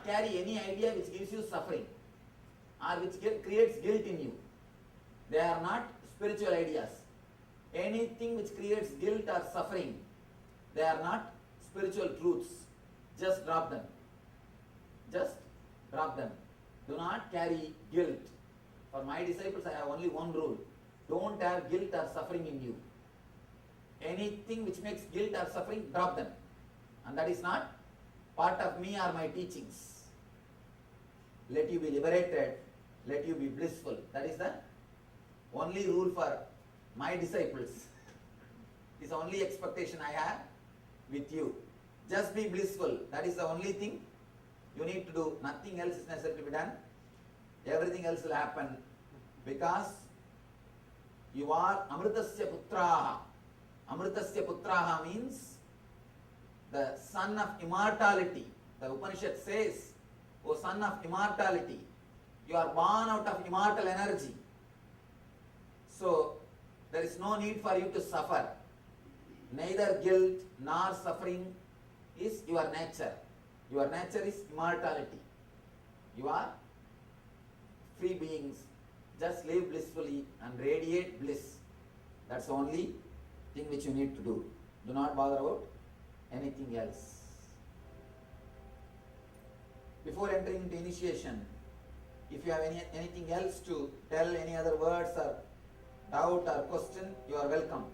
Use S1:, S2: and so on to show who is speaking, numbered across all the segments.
S1: carry any idea which gives you suffering or which creates guilt in you. They are not spiritual ideas. Anything which creates guilt or suffering, they are not spiritual truths. Just drop them. Just drop them. Do not carry guilt. For my disciples, I have only one rule. Don't have guilt or suffering in you. Anything which makes guilt or suffering, drop them. And that is not part of me or my teachings. Let you be liberated. Let you be blissful. That is the only rule for my disciples. This is the only expectation I have with you. Just be blissful. That is the only thing you need to do. Nothing else is necessary to be done. Everything else will happen because you are Amritasya Putraha. Amritasya Putraha means the son of immortality. The Upanishad says, O son of immortality, you are born out of immortal energy. So, there is no need for you to suffer. Neither guilt nor suffering is your nature. Your nature is immortality. You are free beings. Just live blissfully and radiate bliss. That's the only thing which you need to do. Do not bother about anything else. Before entering into initiation, if you have anything else to tell, any other words or doubt or question, you are welcome.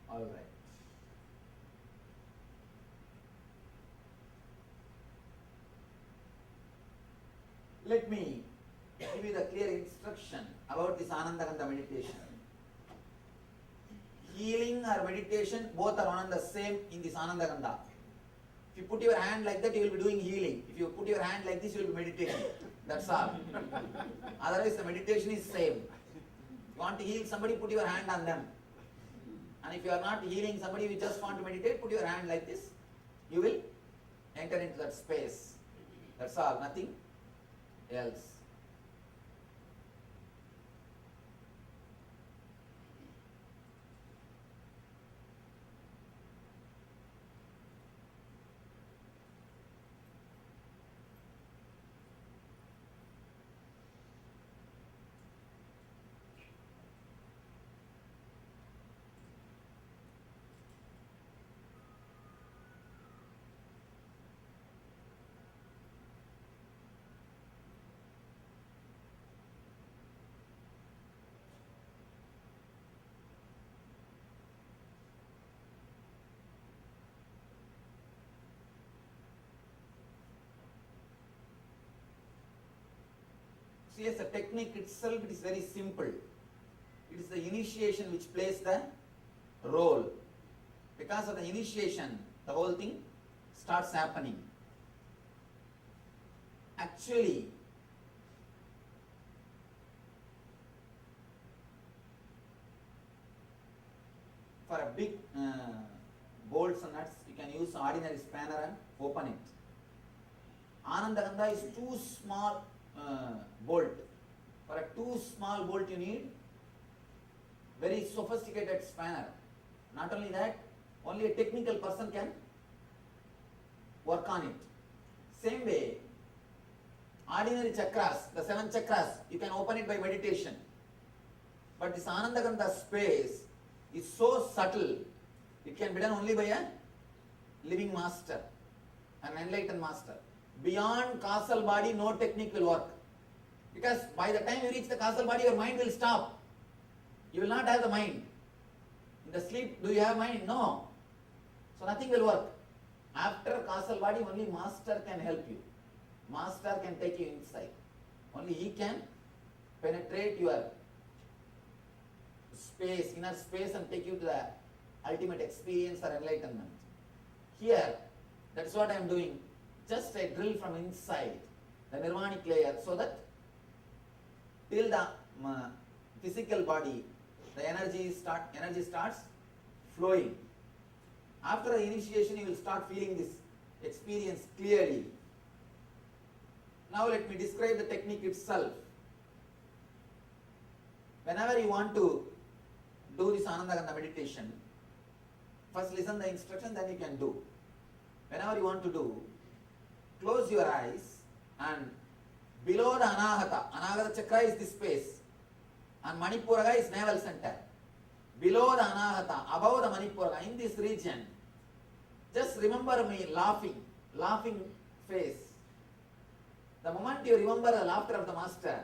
S1: All right. Let me give you the clear instruction about this Anandagandha meditation. Healing or meditation, both are one and the same in this Anandagandha. If you put your hand like that, you will be doing healing. If you put your hand like this, you will be meditating. That's all. Otherwise, the meditation is same. You want to heal somebody, put your hand on them. And if you are not healing somebody, you just want to meditate, put your hand like this. You will enter into that space. That's all, nothing else. See, as a technique itself, it is very simple. It is the initiation which plays the role. Because of the initiation, the whole thing starts happening. Actually, for a big bolts and nuts, you can use ordinary spanner and open it. Anandagandha is too small bolt. For a too small bolt you need very sophisticated spanner. Not only that, only a technical person can work on it. Same way, ordinary chakras, the 7 chakras, you can open it by meditation. But this Anandagandha space is so subtle, it can be done only by a living master, an enlightened master. Beyond causal body, no technique will work. Because by the time you reach the causal body, your mind will stop. You will not have the mind. In the sleep, do you have mind? No. So nothing will work. After causal body, only master can help you. Master can take you inside. Only he can penetrate your space, inner space, and take you to the ultimate experience or enlightenment. Here, that's what I am doing. Just a drill from inside the nirvanic layer, so that till the physical body, the energy starts flowing. After the initiation, you will start feeling this experience clearly. Now let me describe the technique itself. Whenever you want to do this Anandagandha meditation, first listen the instruction, then you can do. Whenever you want to do, close your eyes and below the Anahata chakra is this space and Manipuraga is navel center. Below the Anahata, above the Manipuraga, in this region, just remember me laughing face. The moment you remember the laughter of the master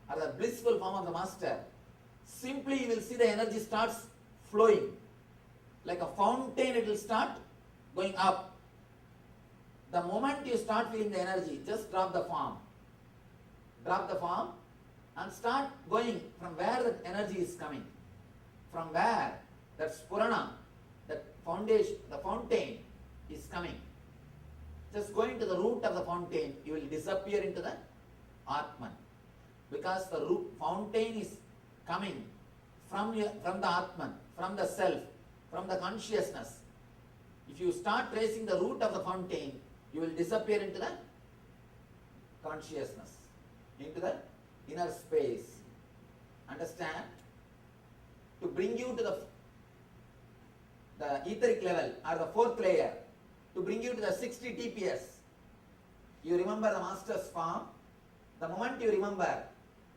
S1: or the blissful form of the master, simply you will see the energy starts flowing. Like a fountain, it will start going up. The moment you start feeling the energy, just drop the form. Drop the form and start going from where that energy is coming. From where that spurana, that foundation, the fountain is coming. Just going to the root of the fountain, you will disappear into the Atman. Because the root fountain is coming from the Atman, from the self, from the consciousness. If you start tracing the root of the fountain, you will disappear into the consciousness, into the inner space. Understand? To bring you to the etheric level or the fourth layer, to bring you to the 60 TPS, you remember the master's form. The moment you remember,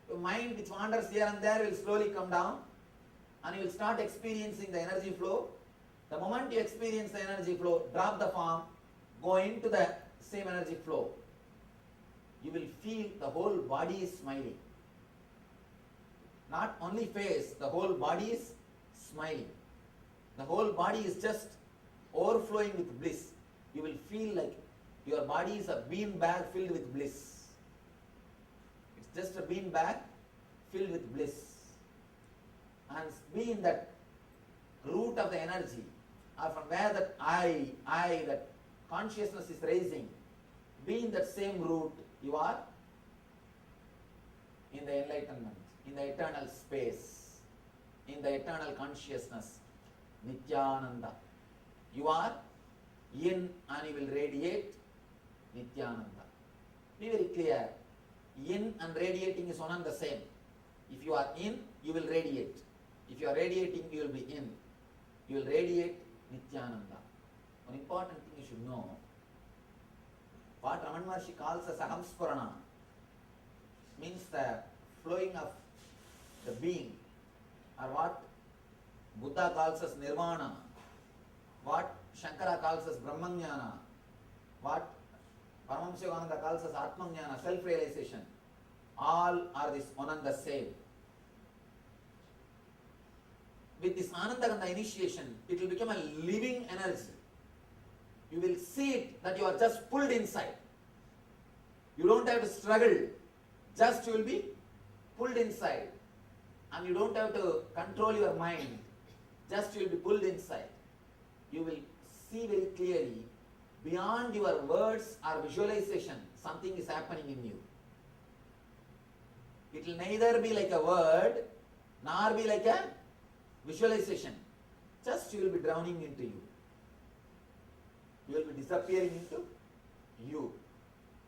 S1: your mind which wanders here and there will slowly come down and you will start experiencing the energy flow. The moment you experience the energy flow, drop the form, go into the same energy flow. You will feel the whole body is smiling. Not only face, the whole body is smiling. The whole body is just overflowing with bliss. You will feel like your body is a bean bag filled with bliss. It's just a bean bag filled with bliss. And be in that root of the energy, or from where that that consciousness is raising, be in that same root, you are in the enlightenment, in the eternal space, in the eternal consciousness, Nityananda. You are in and you will radiate Nityananda. Be very clear. In and radiating is one and the same. If you are in, you will radiate. If you are radiating, you will be in. You will radiate Nityananda. One important thing you should know, what Raman Maharshi calls as Ahamspurana means the flowing of the being, or what Buddha calls as Nirvana, what Shankara calls as Brahmajnana, what Paramahamsa Yogananda calls as Atmajnana, self-realization. All are this one and the same. With this Anandagandha initiation, it will become a living energy. You will see it that you are just pulled inside. You don't have to struggle. Just you will be pulled inside. And you don't have to control your mind. Just you will be pulled inside. You will see very clearly, beyond your words or visualization, something is happening in you. It will neither be like a word, nor be like a visualization. Just you will be drowning into you. You will be disappearing into you.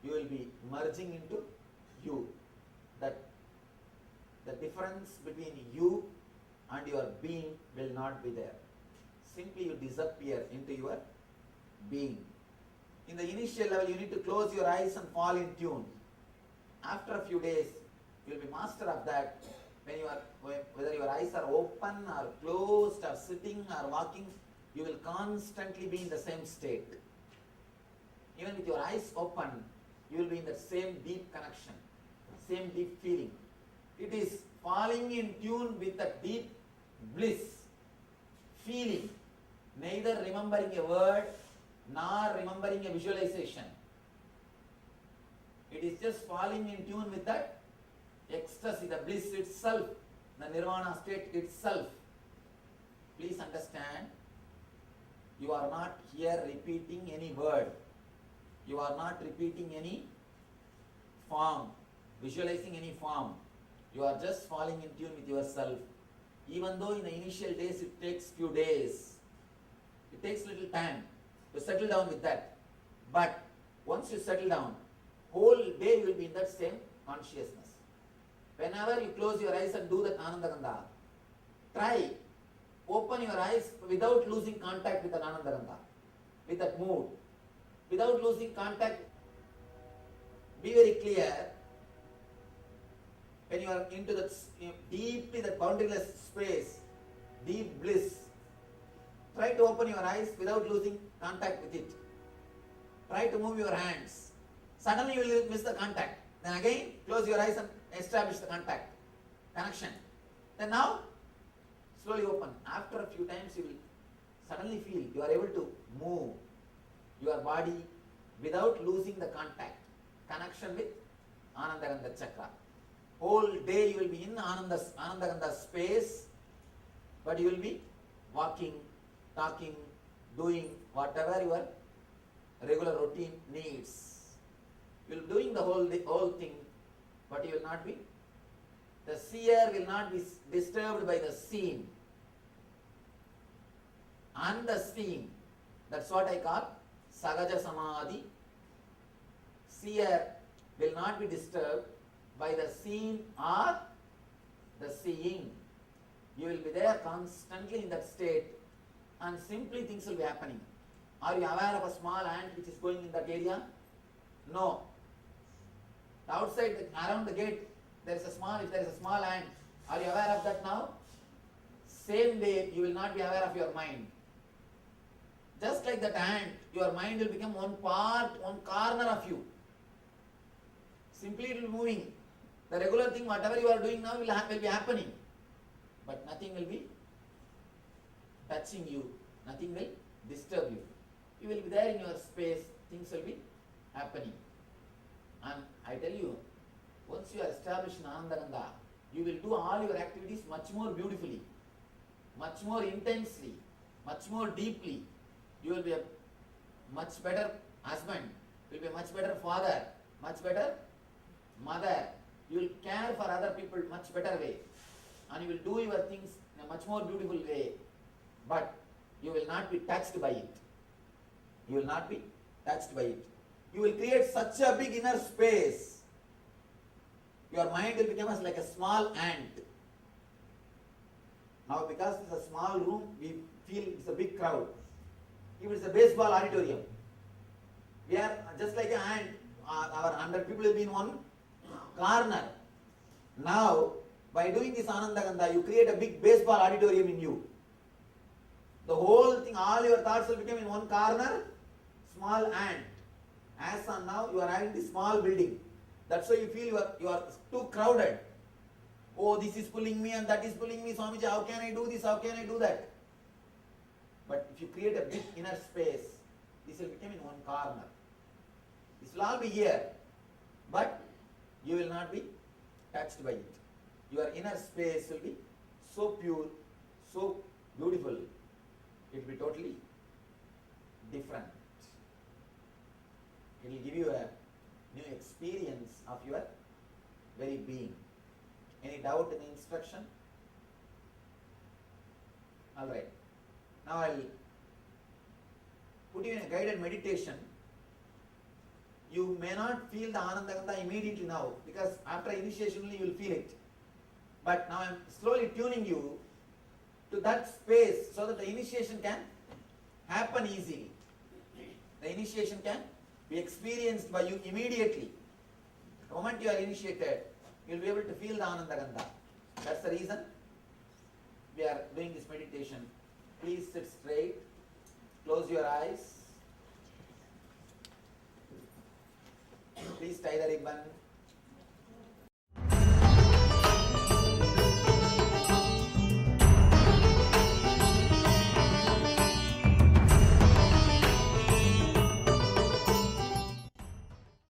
S1: You will be merging into you. That the difference between you and your being will not be there. Simply you disappear into your being. In the initial level, you need to close your eyes and fall in tune. After a few days, you will be master of that. Whether your eyes are open or closed or sitting or walking, you will constantly be in the same state. Even with your eyes open, you will be in the same deep connection, same deep feeling. It is falling in tune with the deep bliss, feeling, neither remembering a word nor remembering a visualization. It is just falling in tune with that ecstasy, the bliss itself, the nirvana state itself. Please understand, you are not here repeating any word. You are not repeating any form, visualizing any form. You are just falling in tune with yourself. Even though in the initial days it takes few days, it takes little time to settle down with that. But once you settle down, whole day you will be in that same consciousness. Whenever you close your eyes and do that Ananda Gandha, try, open your eyes without losing contact with an Ananda Gandha, with that mood, without losing contact. Be very clear. When you are into that deeply that boundaryless space, deep bliss, try to open your eyes without losing contact with it. Try to move your hands. Suddenly you will miss the contact. Then again, close your eyes and establish the contact, connection. Then now, slowly open. After a few times, you will suddenly feel you are able to move your body without losing the contact, connection with Anandagandha Chakra. Whole day you will be in Anandagandha space, but you will be walking, talking, doing whatever your regular routine needs. You will be doing the whole thing, but you will not be, the seer will not be disturbed by the seen and the seen. That's what I call Sagaja Samadhi. Seer will not be disturbed by the seen or the seeing. You will be there constantly in that state, and simply things will be happening. Are you aware of a small ant which is going in that area? No. Outside, around the gate, if there is a small ant, are you aware of that now? Same way, you will not be aware of your mind. Just like that ant, your mind will become one part, one corner of you. Simply it will be moving. The regular thing, whatever you are doing now, will be happening. But nothing will be touching you. Nothing will disturb you. You will be there in your space. Things will be happening. And I tell you, once you are established in Anandagandha, you will do all your activities much more beautifully, much more intensely, much more deeply. You will be a much better husband, you will be a much better father, much better mother. You will care for other people much better way, and you will do your things in a much more beautiful way, but you will not be touched by it. You will not be touched by it. You will create such a big inner space. Your mind will become as like a small ant. Now because it's a small room, we feel it's a big crowd. If it's a baseball auditorium, we are just like an ant. Our 100 people will be in one corner. Now, by doing this Anandagandha, you create a big baseball auditorium in you. The whole thing, all your thoughts will become in one corner, small ant. As on now, you are having this small building. That's why you feel you are too crowded. Oh, this is pulling me and that is pulling me, Swamiji, how can I do this, how can I do that? But if you create a big inner space, this will become in one corner. This will all be here, but you will not be touched by it. Your inner space will be so pure, so beautiful, it will be totally different. It will give you a new experience of your very being. Any doubt in the instruction? Alright. Now I will put you in a guided meditation. You may not feel the Anandagandha immediately now, because after initiation only you will feel it. But now I am slowly tuning you to that space so that the initiation can happen easily. The initiation can be experienced by you immediately. The moment you are initiated, you will be able to feel the Anandagandha. That's the reason we are doing this meditation. Please sit straight, close your eyes. Please tie the ribbon.